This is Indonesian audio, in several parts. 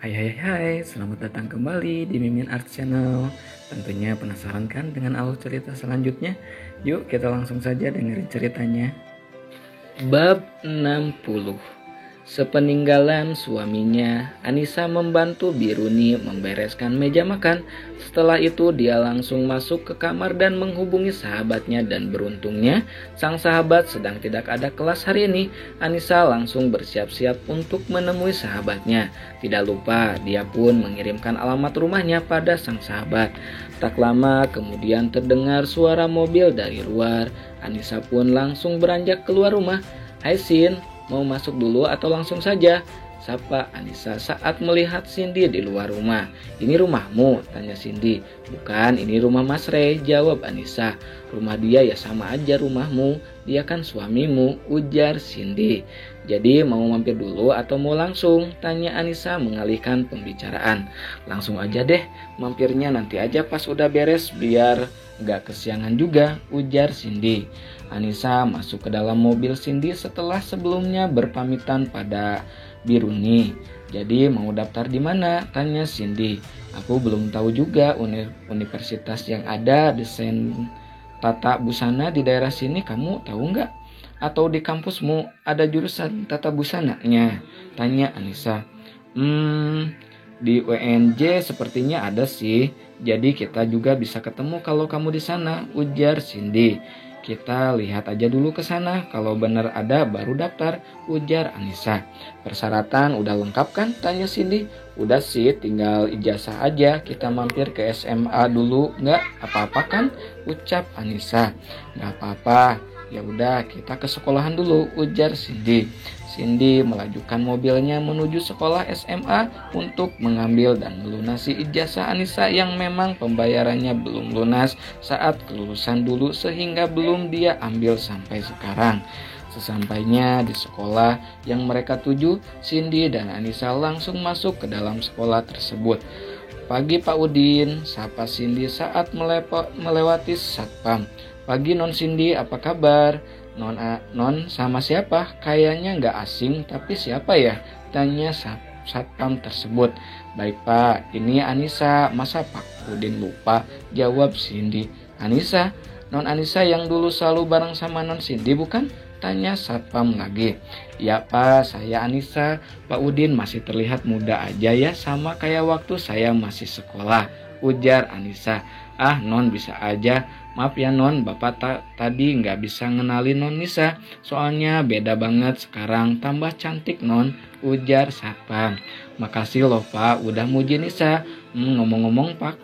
Hai, selamat datang kembali di Mimin Art Channel. Tentunya penasaran kan dengan alur cerita selanjutnya? Yuk kita langsung saja dengerin ceritanya. Bab 60. Sepeninggalan suaminya, Anissa membantu Biruni membereskan meja makan. Setelah itu dia langsung masuk ke kamar dan menghubungi sahabatnya, dan beruntungnya sang sahabat sedang tidak ada kelas hari ini. Anissa langsung bersiap-siap untuk menemui sahabatnya. Tidak lupa dia pun mengirimkan alamat rumahnya pada sang sahabat. Tak lama kemudian terdengar suara mobil dari luar. Anissa pun langsung beranjak keluar rumah. "Hai Sin, mau masuk dulu atau langsung saja?" sapa Anissa saat melihat Cindy di luar rumah. "Ini rumahmu?" tanya Cindy. "Bukan, ini rumah Mas Ray," jawab Anissa. "Rumah dia ya sama aja rumahmu, dia kan suamimu," ujar Cindy. "Jadi mau mampir dulu atau mau langsung?" tanya Anissa mengalihkan pembicaraan. "Langsung aja deh, mampirnya nanti aja pas udah beres biar gak kesiangan juga," ujar Cindy. Anissa masuk ke dalam mobil Cindy setelah sebelumnya berpamitan pada Biruni. "Jadi mau daftar di mana?" tanya Cindy. "Aku belum tahu juga universitas yang ada desain tata busana di daerah sini, kamu tahu nggak? Atau di kampusmu ada jurusan tata busananya?" tanya Anissa. Di UNJ sepertinya ada sih. Jadi kita juga bisa ketemu kalau kamu di sana," ujar Cindy. "Kita lihat aja dulu ke sana, kalau benar ada baru daftar," ujar Anissa. "Persyaratan udah lengkap kan?" tanya Cindy. "Udah sih, tinggal ijazah aja. Kita mampir ke SMA dulu nggak apa-apa kan?" ucap Anissa. "Nggak apa-apa. Ya udah, kita ke sekolahan dulu," ujar Cindy. Cindy melajukan mobilnya menuju sekolah SMA untuk mengambil dan melunasi ijazah Anissa yang memang pembayarannya belum lunas saat kelulusan dulu sehingga belum dia ambil sampai sekarang. Sesampainya di sekolah yang mereka tuju, Cindy dan Anissa langsung masuk ke dalam sekolah tersebut. "Pagi Pak Udin," sapa Cindy saat melewati satpam. "Pagi Non Cindy, apa kabar?" Non sama siapa? Kayaknya nggak asing, tapi siapa ya?" tanya satpam tersebut. "Baik Pak, ini Anissa, masa Pak Udin lupa?" jawab Cindy. "Anissa? Non Anissa yang dulu selalu bareng sama Non Cindy bukan?" tanya satpam lagi. "Ya Pak, saya Anissa. Pak Udin masih terlihat muda aja ya, sama kayak waktu saya masih sekolah," ujar Anissa. "Ah Non, bisa aja. Maaf ya Non, Bapak tadi nggak bisa ngenalin Non Nisa. Soalnya beda banget sekarang, tambah cantik Non," ujar satpam. "Makasih loh Pak, udah muji Nisa. Ngomong-ngomong Pak,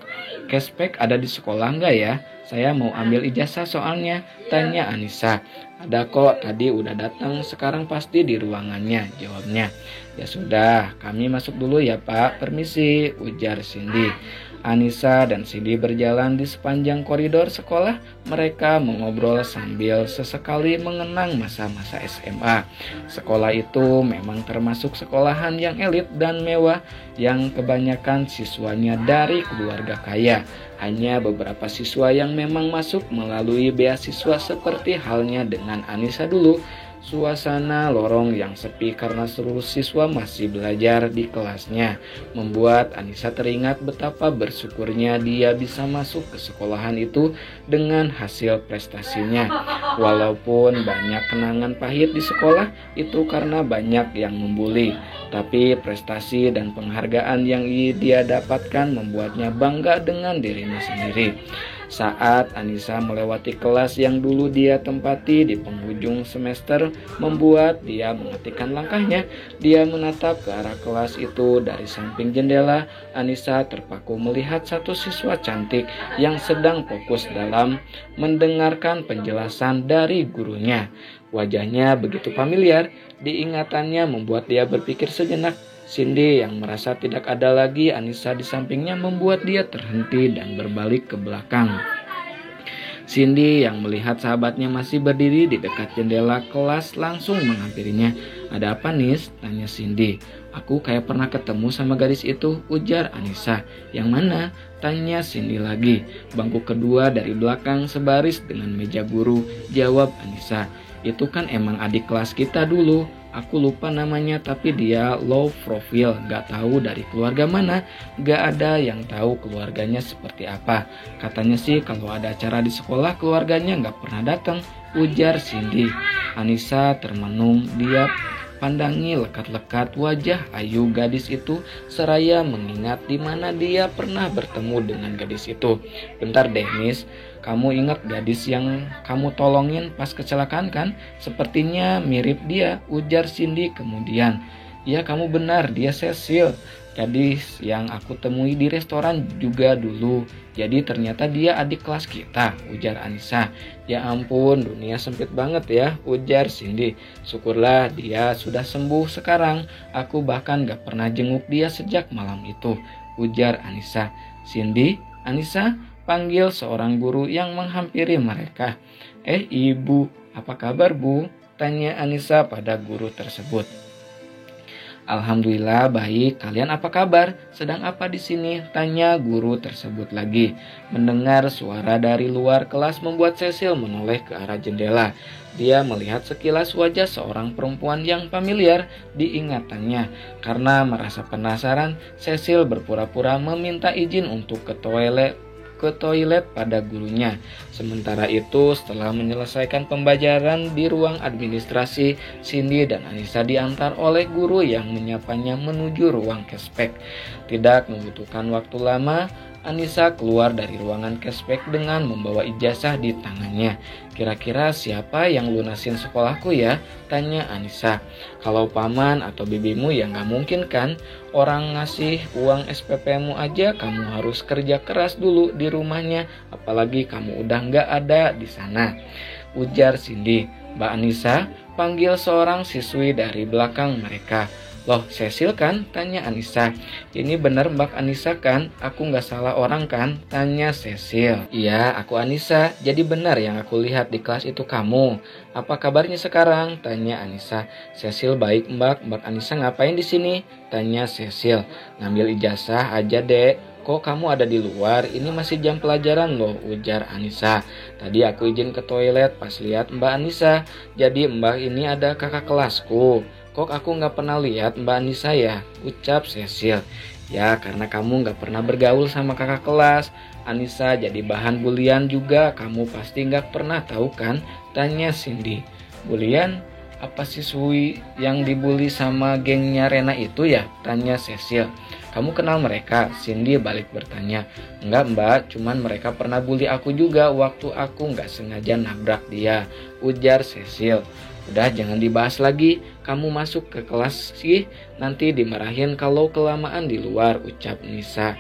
cashback ada di sekolah nggak ya? Saya mau ambil ijazah soalnya," tanya Anissa. "Ada kok, tadi udah datang, sekarang pasti di ruangannya," jawabnya. "Ya sudah, kami masuk dulu ya Pak, permisi," ujar Cindy. Anissa dan Cindy berjalan di sepanjang koridor sekolah. Mereka mengobrol sambil sesekali mengenang masa-masa SMA. Sekolah itu memang termasuk sekolahan yang elit dan mewah yang kebanyakan siswanya dari keluarga kaya. Hanya beberapa siswa yang memang masuk melalui beasiswa seperti halnya dengan Anissa dulu. Suasana lorong yang sepi karena seluruh siswa masih belajar di kelasnya membuat Anissa teringat betapa bersyukurnya dia bisa masuk ke sekolahan itu dengan hasil prestasinya. Walaupun banyak kenangan pahit di sekolah itu karena banyak yang membuli, tapi prestasi dan penghargaan yang dia dapatkan membuatnya bangga dengan dirinya sendiri. Saat Anissa melewati kelas yang dulu dia tempati di penghujung semester membuat dia menghentikan langkahnya. Dia menatap ke arah kelas itu dari samping jendela. Anissa terpaku melihat satu siswa cantik yang sedang fokus dalam mendengarkan penjelasan dari gurunya. Wajahnya begitu familiar, diingatannya membuat dia berpikir sejenak. Cindy yang merasa tidak ada lagi Anissa di sampingnya membuat dia terhenti dan berbalik ke belakang. Cindy yang melihat sahabatnya masih berdiri di dekat jendela kelas langsung menghampirinya. "Ada apa Nis?" tanya Cindy. "Aku kayak pernah ketemu sama gadis itu," ujar Anissa. "Yang mana?" tanya Cindy lagi. "Bangku kedua dari belakang sebaris dengan meja guru," jawab Anissa. "Itu kan emang adik kelas kita dulu," Aku lupa namanya, tapi dia low profile, gak tahu dari keluarga mana, gak ada yang tahu keluarganya seperti apa. Katanya sih kalau ada acara di sekolah keluarganya gak pernah datang, ujar Cindy. Anissa termenung, dia pandangi lekat-lekat wajah ayu gadis itu seraya mengingat di mana dia pernah bertemu dengan gadis itu. Bentar deh Miss, kamu ingat gadis yang kamu tolongin pas kecelakaan kan? Sepertinya mirip dia, ujar Cindy kemudian. Ya kamu benar, dia Cecil, gadis yang aku temui di restoran juga dulu. Jadi ternyata dia adik kelas kita, ujar Anissa. Ya ampun, dunia sempit banget ya, ujar Cindy. Syukurlah dia sudah sembuh sekarang. Aku bahkan gak pernah jenguk dia sejak malam itu, ujar Anissa. Cindy, Anissa, panggil seorang guru yang menghampiri mereka. Ibu, apa kabar Bu? Tanya Anissa pada guru tersebut. Alhamdulillah baik, kalian apa kabar? Sedang apa di sini? Tanya guru tersebut lagi. Mendengar suara dari luar kelas membuat Cecil menoleh ke arah jendela. Dia melihat sekilas wajah seorang perempuan yang familiar di ingatannya. Karena merasa penasaran, Cecil berpura-pura meminta izin untuk ke toilet pada gurunya. Sementara itu, setelah menyelesaikan pembelajaran di ruang administrasi, Cindy dan Anissa diantar oleh guru yang menyapanya menuju ruang cashback. Tidak membutuhkan waktu lama, Anissa keluar dari ruangan cashback dengan membawa ijazah di tangannya. Kira-kira siapa yang lunasin sekolahku ya? Tanya Anissa. Kalau paman atau bibimu ya gak mungkin kan? Orang ngasih uang SPP-mu aja kamu harus kerja keras dulu di rumahnya. Apalagi kamu udah gak ada di sana, ujar Cindy. Mbak Anissa, panggil seorang siswi dari belakang mereka. Loh Cecil kan? Tanya Anissa. Ini benar Mbak Anissa kan? Aku gak salah orang kan? Tanya Cecil. Iya aku Anissa, jadi benar yang aku lihat di kelas itu kamu. Apa kabarnya sekarang? Tanya Anissa. Cecil baik Mbak Anissa ngapain di sini? Tanya Cecil. Ngambil ijazah aja dek. Kok kamu ada di luar? Ini masih jam pelajaran loh, ujar Anissa. Tadi aku izin ke toilet pas lihat Mbak Anissa. Jadi Mbak ini ada kakak kelasku. Kok aku gak pernah lihat Mbak Anissa ya? Ucap Cecil. Ya karena kamu gak pernah bergaul sama kakak kelas. Anissa jadi bahan bulian juga. Kamu pasti gak pernah tahu kan? Tanya Cindy. Bulian? Apa siswi yang dibully sama gengnya Rena itu ya? Tanya Cecil. Kamu kenal mereka? Cindy balik bertanya. Enggak Mbak, cuman mereka pernah bully aku juga waktu aku gak sengaja nabrak dia, ujar Cecil. Udah jangan dibahas lagi, kamu masuk ke kelas sih, nanti dimarahin kalau kelamaan di luar, ucap Nisa.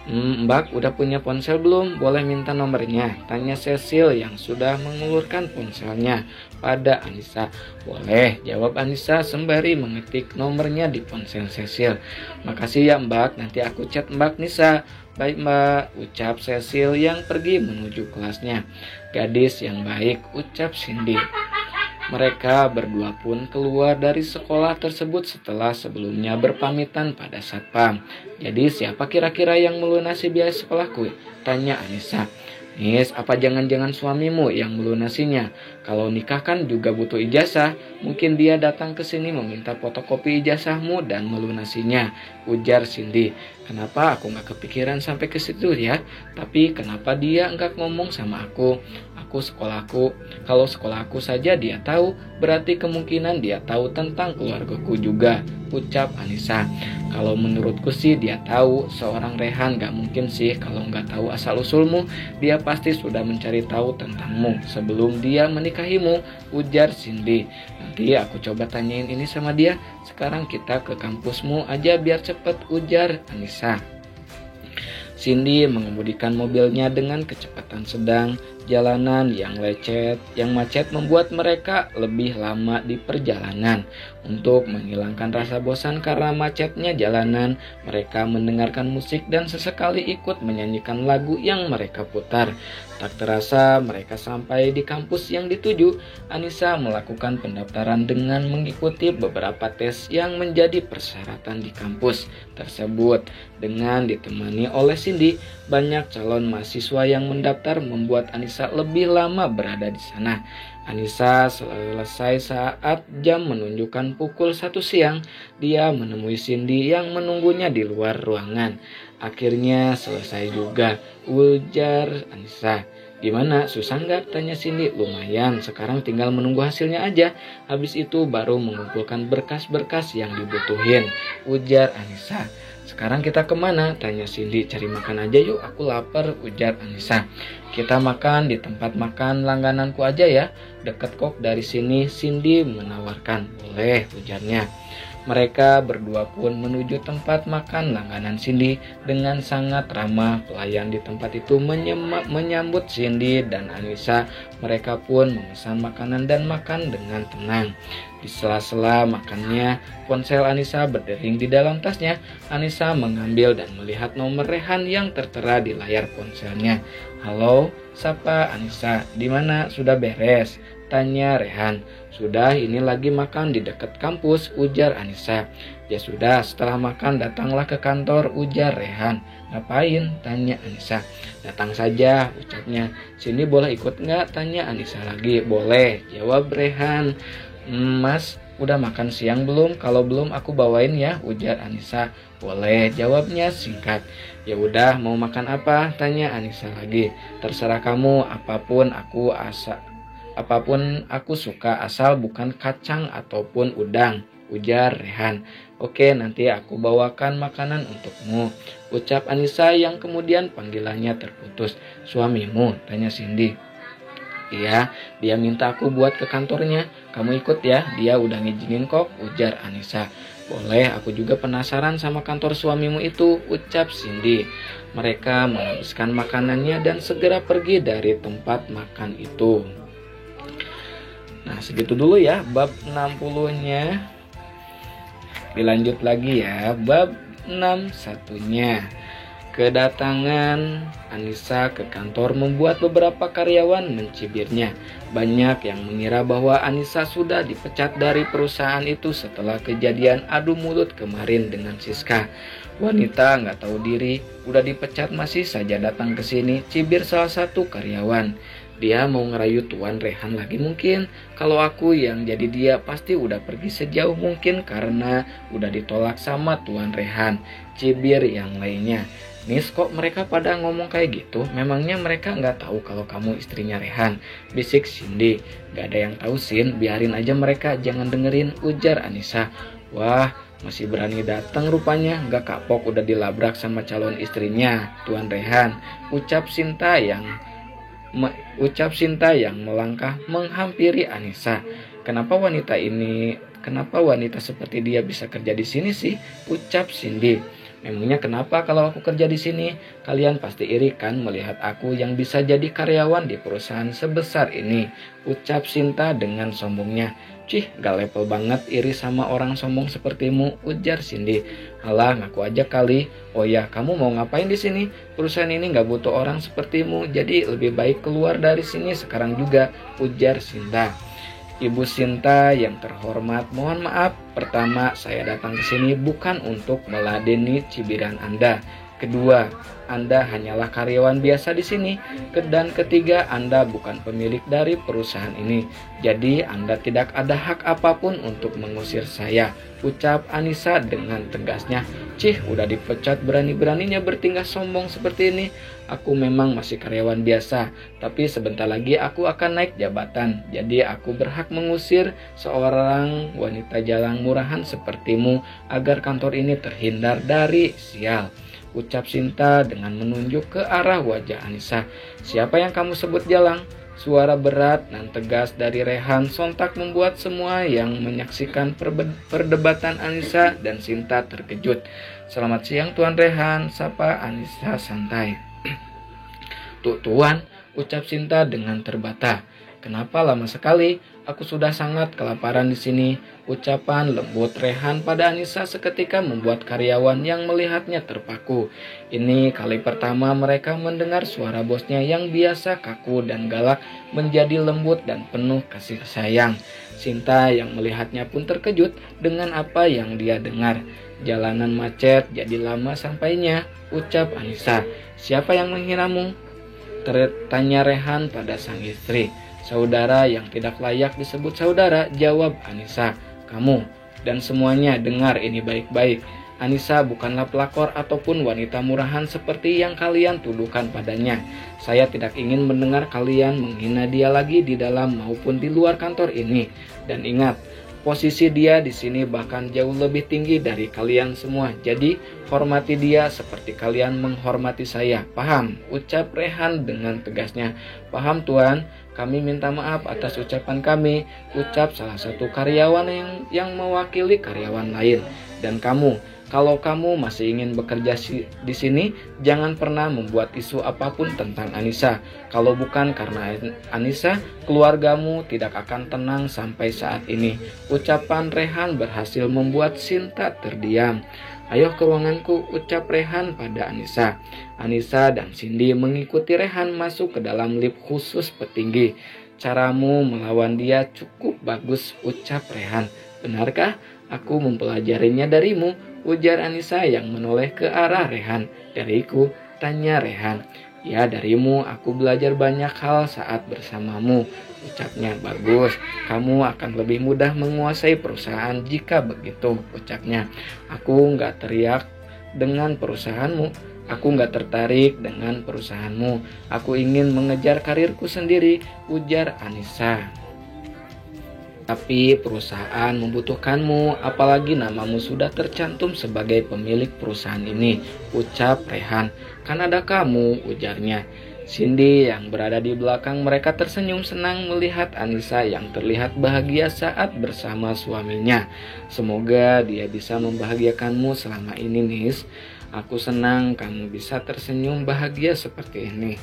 Mbak udah punya ponsel belum? Boleh minta nomornya? Tanya Cecil yang sudah mengulurkan ponselnya pada Anissa. Boleh, jawab Anissa sembari mengetik nomornya di ponsel Cecil. Makasih ya Mbak, nanti aku chat Mbak Nisa. Baik Mbak, ucap Cecil yang pergi menuju kelasnya. Gadis yang baik, ucap Cindy. Mereka berdua pun keluar dari sekolah tersebut setelah sebelumnya berpamitan pada satpam. Jadi siapa kira-kira yang melunasi biaya sekolahku? Tanya Anissa. Nis, apa jangan-jangan suamimu yang melunasinya? Kalau nikah kan juga butuh ijazah. Mungkin dia datang ke sini meminta fotokopi ijazahmu dan melunasinya, ujar Cindy. Kenapa aku gak kepikiran sampai ke situ ya? Tapi kenapa dia enggak ngomong sama aku? Kalau sekolahku saja dia tahu, berarti kemungkinan dia tahu tentang keluargaku juga, ucap Anissa. Kalau menurutku sih dia tahu. Seorang Rehan gak mungkin sih kalau gak tahu asal usulmu. Dia pasti sudah mencari tahu tentangmu sebelum dia menikahimu, ujar Cindy. Nanti aku coba tanyain ini sama dia. Sekarang kita ke kampusmu aja biar cepet, ujar Anissa. Cindy mengemudikan mobilnya dengan kecepatan sedang. Jalanan yang macet membuat mereka lebih lama di perjalanan. Untuk menghilangkan rasa bosan karena macetnya jalanan, mereka mendengarkan musik dan sesekali ikut menyanyikan lagu yang mereka putar. Tak terasa mereka sampai di kampus yang dituju. Anissa melakukan pendaftaran dengan mengikuti beberapa tes yang menjadi persyaratan di kampus tersebut. Dengan ditemani oleh Cindy, banyak calon mahasiswa yang mendaftar membuat Anissa lebih lama berada di sana. Anissa selesai saat jam menunjukkan pukul 1 siang. Dia menemui Cindy yang menunggunya di luar ruangan. Akhirnya selesai juga, ujar Anissa. Gimana, susah nggak? Tanya Cindy. Lumayan, sekarang tinggal menunggu hasilnya aja. Habis itu baru mengumpulkan berkas-berkas yang dibutuhin, ujar Anissa. Sekarang kita kemana? Tanya Cindy. Cari makan aja yuk, aku lapar, ujar Anissa. Kita makan di tempat makan langgananku aja ya, deket kok dari sini, Cindy menawarkan. Boleh, ujarnya. Mereka berdua pun menuju tempat makan langganan Cindy. Dengan sangat ramah, pelayan di tempat itu menyambut Cindy dan Anissa. Mereka pun memesan makanan dan makan dengan tenang. Di sela-sela makannya, ponsel Anissa berdering di dalam tasnya. Anissa mengambil dan melihat nomor Rehan yang tertera di layar ponselnya. Halo, sapa Anissa. Di mana? Sudah beres? Tanya Rehan. Sudah, ini lagi makan di dekat kampus, ujar Anissa. Ya sudah, setelah makan datanglah ke kantor, ujar Rehan. Ngapain? Tanya Anissa. Datang saja, ucapnya. Sini boleh ikut nggak? Tanya Anissa lagi. Boleh, jawab Rehan. Mas, udah makan siang belum? Kalau belum aku bawain ya, ujar Anissa. Boleh, jawabnya singkat. Ya udah, mau makan apa? Tanya Anissa lagi. Terserah kamu, apapun aku suka asal bukan kacang ataupun udang, ujar Rehan. Oke, nanti aku bawakan makanan untukmu, ucap Anissa yang kemudian panggilannya terputus. Suamimu? Tanya Cindy. Iya, dia minta aku buat ke kantornya. Kamu ikut ya, dia udah ngizinin kok, ujar Anissa. Boleh, aku juga penasaran sama kantor suamimu itu, ucap Cindy. Mereka menghabiskan makanannya dan segera pergi dari tempat makan itu. Nah, segitu dulu ya bab 60-nya. Dilanjut lagi ya, bab 61-nya. Kedatangan Anissa ke kantor membuat beberapa karyawan mencibirnya. Banyak yang mengira bahwa Anissa sudah dipecat dari perusahaan itu setelah kejadian adu mulut kemarin dengan Siska. Wanita nggak tahu diri, udah dipecat masih saja datang ke sini, cibir salah satu karyawan. Dia mau ngerayu Tuan Rehan lagi mungkin. Kalau aku yang jadi dia pasti udah pergi sejauh mungkin karena udah ditolak sama Tuan Rehan, cibir yang lainnya. Nis, kok mereka pada ngomong kayak gitu? Memangnya mereka nggak tahu kalau kamu istrinya Rehan? Bisik Cindy. Gak ada yang tahu Sin, biarin aja mereka, jangan dengerin, ujar Anissa. Wah, masih berani datang rupanya. Gak kapok udah dilabrak sama calon istrinya, Tuan Rehan, ucap Sinta yang melangkah menghampiri Anissa. Kenapa wanita seperti dia bisa kerja di sini sih? Ucap Cindy. Memangnya kenapa kalau aku kerja di sini? Kalian pasti iri kan melihat aku yang bisa jadi karyawan di perusahaan sebesar ini, ucap Sinta dengan sombongnya. Cih, gak level banget iri sama orang sombong sepertimu, ujar Cindy. Alah, ngaku aja kali. Oh ya, kamu mau ngapain di sini? Perusahaan ini gak butuh orang sepertimu, jadi lebih baik keluar dari sini sekarang juga, ujar Sinta. Ibu Sinta yang terhormat, mohon maaf. Pertama, saya datang ke sini bukan untuk meladeni cibiran Anda. Kedua, Anda hanyalah karyawan biasa di sini. Dan ketiga, Anda bukan pemilik dari perusahaan ini. Jadi, Anda tidak ada hak apapun untuk mengusir saya, ucap Anissa dengan tegasnya. Cih, udah dipecat berani-beraninya bertingkah sombong seperti ini. Aku memang masih karyawan biasa, tapi sebentar lagi aku akan naik jabatan. Jadi aku berhak mengusir seorang wanita jalan murahan sepertimu agar kantor ini terhindar dari sial, ucap Sinta dengan menunjuk ke arah wajah Anissa. Siapa yang kamu sebut jalang? Suara berat dan tegas dari Rehan sontak membuat semua yang menyaksikan perdebatan Anissa dan Sinta terkejut. Selamat siang Tuan Rehan, sapa Anissa santai. Tuan, ucap Sinta dengan terbata. Kenapa lama sekali? Aku sudah sangat kelaparan di sini. Ucapan lembut Rehan pada Anissa seketika membuat karyawan yang melihatnya terpaku. Ini kali pertama mereka mendengar suara bosnya yang biasa kaku dan galak menjadi lembut dan penuh kasih sayang. Sinta yang melihatnya pun terkejut dengan apa yang dia dengar. Jalanan macet, jadi lama sampainya, ucap Anissa. Siapa yang menghinamu? Tanya Rehan pada sang istri. Saudara yang tidak layak disebut saudara, jawab Anissa. Kamu dan semuanya dengar ini baik-baik. Anissa bukanlah pelakor ataupun wanita murahan seperti yang kalian tuduhkan padanya. Saya tidak ingin mendengar kalian menghina dia lagi di dalam maupun di luar kantor ini. Dan ingat, posisi dia di sini bahkan jauh lebih tinggi dari kalian semua. Jadi, hormati dia seperti kalian menghormati saya. Paham? Ucap Rehan dengan tegasnya. Paham, Tuan. Kami minta maaf atas ucapan kami. Ucap salah satu karyawan yang mewakili karyawan lain. Dan kamu, kalau kamu masih ingin bekerja di sini, jangan pernah membuat isu apapun tentang Anissa. Kalau bukan karena Anissa, keluargamu tidak akan tenang sampai saat ini. Ucapan Rehan berhasil membuat Sinta terdiam. Ayo ke ruanganku, ucap Rehan pada Anissa. Anissa dan Cindy mengikuti Rehan masuk ke dalam lift khusus petinggi. Caramu melawan dia cukup bagus, ucap Rehan. Benarkah? Aku mempelajarinya darimu, ujar Anissa yang menoleh ke arah Rehan. Dariku? Tanya Rehan. Ya, darimu aku belajar banyak hal saat bersamamu, ucapnya. Bagus, kamu akan lebih mudah menguasai perusahaan jika begitu, ucapnya. Aku nggak teriak dengan perusahaanmu. Aku nggak tertarik dengan perusahaanmu. Aku ingin mengejar karirku sendiri, ujar Anissa. Tapi perusahaan membutuhkanmu, apalagi namamu sudah tercantum sebagai pemilik perusahaan ini, ucap Rehan. Kan ada kamu, ujarnya. Cindy yang berada di belakang mereka tersenyum senang melihat Anissa yang terlihat bahagia saat bersama suaminya. Semoga dia bisa membahagiakanmu selama ini, Nis. Aku senang kamu bisa tersenyum bahagia seperti ini.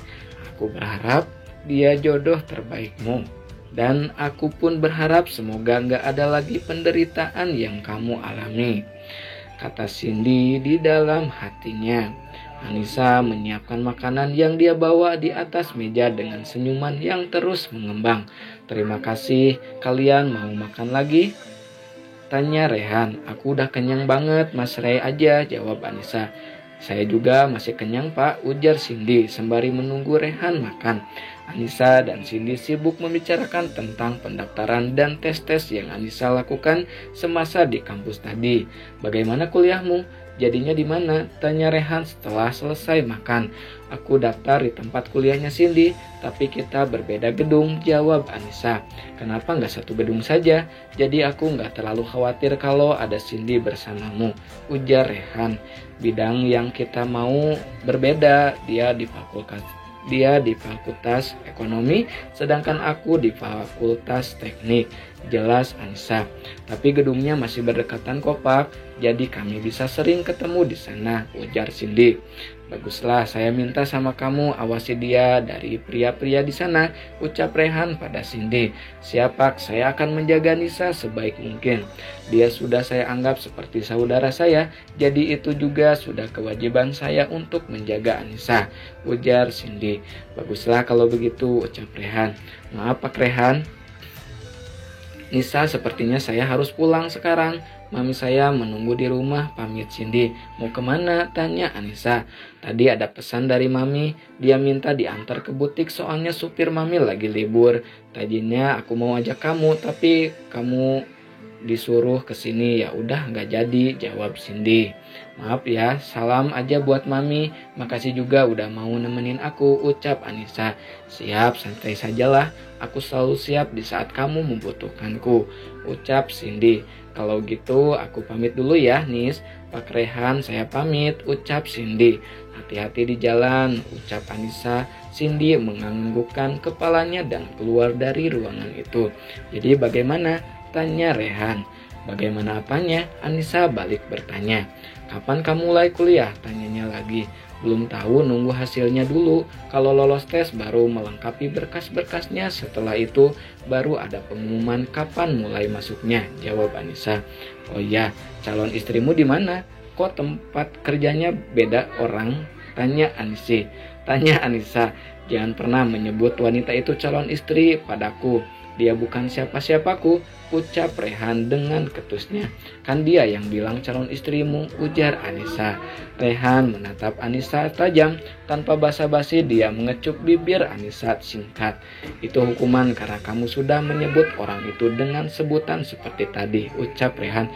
Aku berharap dia jodoh terbaikmu. Dan aku pun berharap semoga gak ada lagi penderitaan yang kamu alami, kata Cindy di dalam hatinya. Anissa menyiapkan makanan yang dia bawa di atas meja dengan senyuman yang terus mengembang. Terima kasih, kalian mau makan lagi? Tanya Rehan. Aku udah kenyang banget, Mas Ray aja, jawab Anissa. Saya juga masih kenyang, Pak, ujar Cindy sembari menunggu Rehan makan. Anissa dan Cindy sibuk membicarakan tentang pendaftaran dan tes-tes yang Anissa lakukan semasa di kampus tadi. Bagaimana kuliahmu? Jadinya di mana? Tanya Rehan setelah selesai makan. Aku daftar di tempat kuliahnya Cindy, tapi kita berbeda gedung, jawab Anissa. Kenapa nggak satu gedung saja? Jadi aku nggak terlalu khawatir kalau ada Cindy bersamamu, ujar Rehan. Bidang yang kita mau berbeda, dia di fakultas ekonomi, sedangkan aku di fakultas teknik, jelas Anissa. Tapi gedungnya masih berdekatan kok, Pak, jadi kami bisa sering ketemu di sana, ujar Cindy. Baguslah, saya minta sama kamu awasi dia dari pria-pria di sana, ucap Rehan pada Cindy. Siap, Pak, saya akan menjaga Nisa sebaik mungkin. Dia sudah saya anggap seperti saudara saya, jadi itu juga sudah kewajiban saya untuk menjaga Anissa, ujar Cindy. Baguslah kalau begitu, ucap Rehan. Maaf, Pak Rehan. Nisa, sepertinya saya harus pulang sekarang. Mami saya menunggu di rumah, pamit Cindy. Mau kemana? Tanya Anissa. Tadi ada pesan dari Mami, dia minta diantar ke butik soalnya supir Mami lagi libur. Tadinya aku mau ajak kamu, tapi kamu disuruh kesini. Ya udah nggak jadi, jawab Cindy. Maaf ya, salam aja buat Mami. Makasih juga udah mau nemenin aku, ucap Anissa. Siap, santai sajalah. Aku selalu siap di saat kamu membutuhkanku, ucap Cindy. Kalau gitu aku pamit dulu ya, Nis. Pak Rehan, saya pamit, ucap Cindy. Hati-hati di jalan, ucap Anissa. Cindy menganggukkan kepalanya dan keluar dari ruangan itu. Jadi bagaimana? Tanya Rehan. Bagaimana apanya? Anissa balik bertanya. Kapan kamu mulai kuliah? Tanyanya lagi. Belum tahu, nunggu hasilnya dulu. Kalau lolos tes baru melengkapi berkas-berkasnya. Setelah itu baru ada pengumuman kapan mulai masuknya, jawab Anissa. Oh iya, calon istrimu di mana? Kok tempat kerjanya beda orang? Tanya Anissa. Jangan pernah menyebut wanita itu calon istri padaku. Dia bukan siapa-siapaku. ucap Rehan dengan ketusnya. Kan dia yang bilang calon istrimu, ujar Anissa. Rehan menatap Anissa tajam. Tanpa basa-basi dia mengecup bibir Anissa singkat. Itu hukuman karena kamu sudah menyebut orang itu dengan sebutan seperti tadi, ucap Rehan.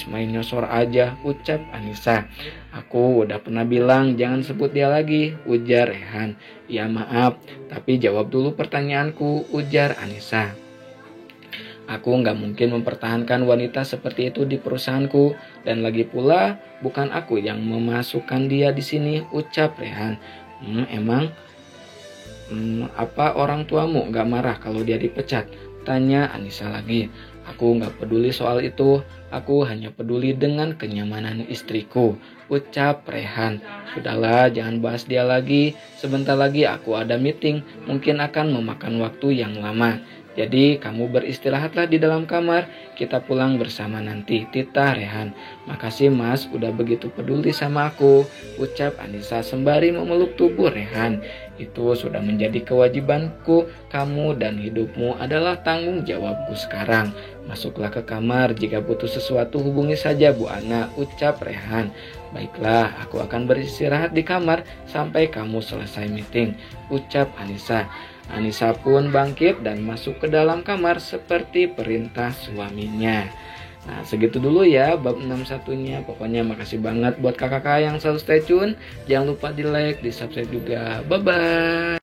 Main nyosor aja, ucap Anissa. Aku udah pernah bilang jangan sebut dia lagi, ujar Rehan. Ya maaf, tapi jawab dulu pertanyaanku, ujar Anissa. Aku nggak mungkin mempertahankan wanita seperti itu di perusahaanku, dan lagi pula bukan aku yang memasukkan dia di sini, ucap Rehan. Emang apa orang tuamu nggak marah kalau dia dipecat? Tanya Anissa lagi. Aku nggak peduli soal itu, aku hanya peduli dengan kenyamanan istriku, ucap Rehan. Sudahlah, jangan bahas dia lagi. Sebentar lagi aku ada meeting, mungkin akan memakan waktu yang lama. Jadi kamu beristirahatlah di dalam kamar, kita pulang bersama nanti, titah Rehan. Makasih mas, udah begitu peduli sama aku, ucap Anissa sembari memeluk tubuh Rehan. Itu sudah menjadi kewajibanku, kamu dan hidupmu adalah tanggung jawabku sekarang. Masuklah ke kamar, jika butuh sesuatu hubungi saja Bu Ana, ucap Rehan. Baiklah, aku akan beristirahat di kamar sampai kamu selesai meeting, ucap Anissa. Anissa pun bangkit dan masuk ke dalam kamar seperti perintah suaminya. Nah, segitu dulu ya bab 61-nya. Pokoknya makasih banget buat kakak-kakak yang selalu stay tune. Jangan lupa di like, di subscribe juga. Bye-bye.